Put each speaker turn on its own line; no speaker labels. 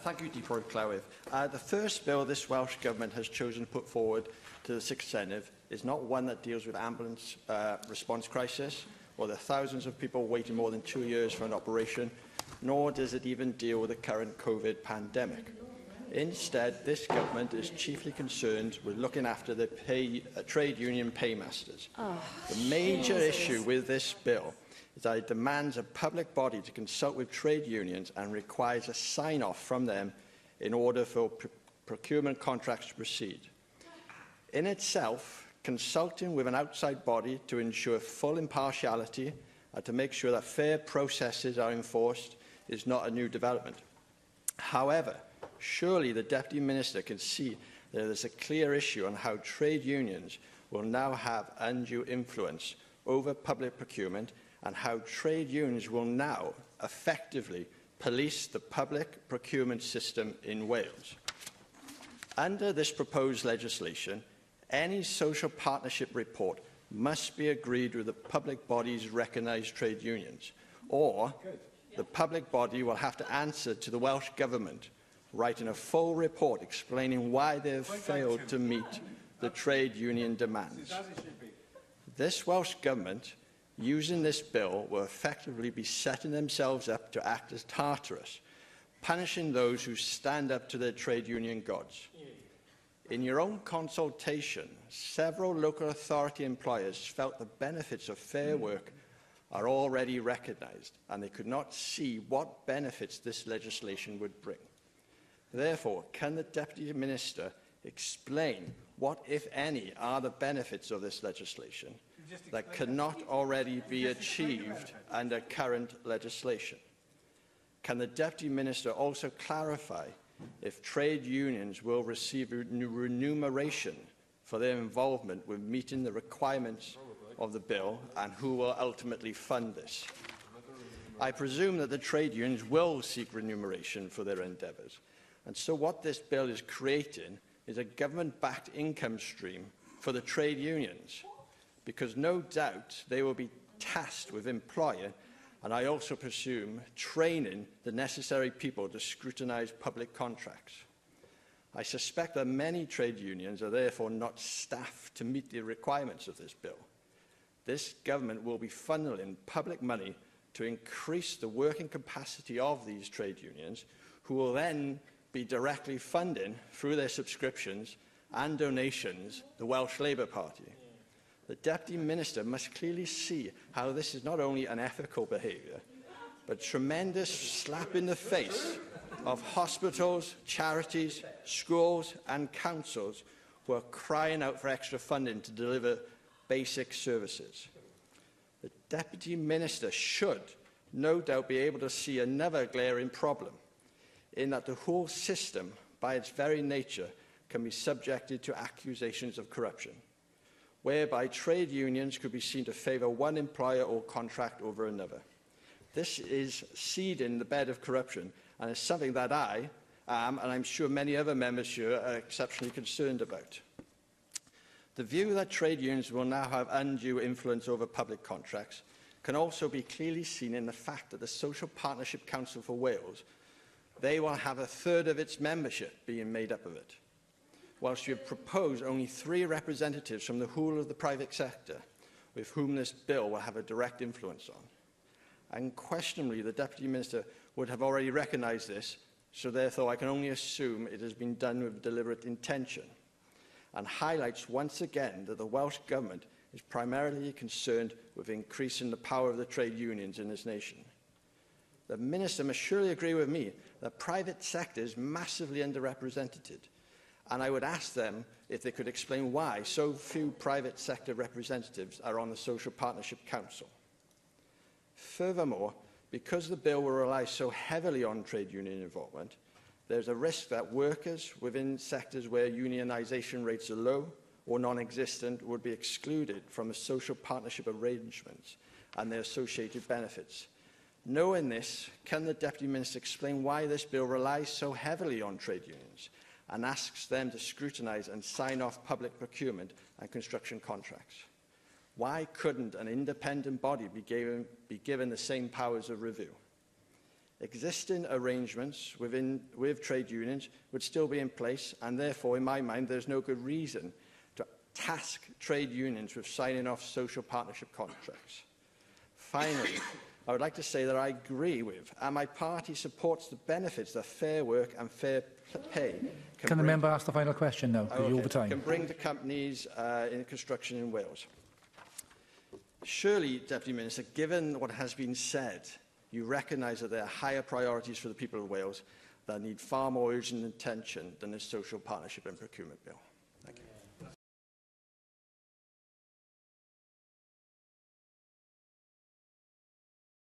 Thank you, Deeper Clywyd. The first bill this Welsh Government has chosen to put forward to the 6th Senedd is not one that deals with ambulance response crisis or the thousands of people waiting more than 2 years for an operation, nor does it even deal with the current COVID pandemic. Instead, this government is chiefly concerned with looking after the trade union paymasters. The major issue with this bill is that it demands a public body to consult with trade unions and requires a sign-off from them in order for procurement contracts to proceed. In itself, consulting with an outside body to ensure full impartiality and to make sure that fair processes are enforced is not a new development. However, surely the Deputy Minister can see that there is a clear issue on how trade unions will now have undue influence over public procurement and how trade unions will now effectively police the public procurement system in Wales. Under this proposed legislation, any social partnership report must be agreed with the public body's recognised trade unions, or the public body will have to answer to the Welsh Government, writing a full report explaining why they have failed to meet the trade union demands. This Welsh Government, using this bill, will effectively be setting themselves up to act as Tartarus, punishing those who stand up to their trade union gods. In your own consultation, several local authority employers felt the benefits of fair work are already recognised, and they could not see what benefits this legislation would bring. Therefore, can the Deputy Minister explain what, if any, are the benefits of this legislation that cannot already be achieved under current legislation? Can the Deputy Minister also clarify if trade unions will receive remuneration for their involvement with meeting the requirements of the bill, and who will ultimately fund this? I presume that the trade unions will seek remuneration for their endeavours, and so what this bill is creating is a government-backed income stream for the trade unions, because no doubt they will be tasked with employing, and I also presume training, the necessary people to scrutinise public contracts. I suspect that many trade unions are therefore not staffed to meet the requirements of this bill. This government will be funneling public money to increase the working capacity of these trade unions, who will then be directly funding, through their subscriptions and donations, the Welsh Labour Party. The Deputy Minister must clearly see how this is not only unethical behaviour, but a tremendous slap in the face of hospitals, charities, schools and councils who are crying out for extra funding to deliver basic services. The Deputy Minister should no doubt be able to see another glaring problem, in that the whole system, by its very nature, can be subjected to accusations of corruption, whereby trade unions could be seen to favour one employer or contract over another. This is seeding the bed of corruption, and is something that I am, and I'm sure many other members here, are exceptionally concerned about. The view that trade unions will now have undue influence over public contracts can also be clearly seen in the fact that the Social Partnership Council for Wales, they will have a third of its membership being made up of it, whilst you have proposed only 3 representatives from the whole of the private sector, with whom this bill will have a direct influence on. Unquestionably, the Deputy Minister would have already recognised this, so therefore I can only assume it has been done with deliberate intention, and highlights once again that the Welsh Government is primarily concerned with increasing the power of the trade unions in this nation. The Minister must surely agree with me that private sector is massively underrepresented, and I would ask them if they could explain why so few private sector representatives are on the Social Partnership Council. Furthermore, because the bill will rely so heavily on trade union involvement, there is a risk that workers within sectors where unionisation rates are low or non-existent would be excluded from the social partnership arrangements and their associated benefits. Knowing this, can the Deputy Minister explain why this bill relies so heavily on trade unions and asks them to scrutinise and sign off public procurement and construction contracts? Why couldn't an independent body be given the same powers of review? existing arrangements with trade unions would still be in place, and therefore, in my mind, there's no good reason to task trade unions with signing off social partnership contracts. Finally, I would like to say that I agree with, and my party supports the benefits that fair work and fair pay
can the member ask the final question now? You're over time.
Can bring to companies in construction in Wales. Surely, Deputy Minister, given what has been said, you recognise that there are higher priorities for the people of Wales that need far more urgent attention than this social partnership and procurement bill.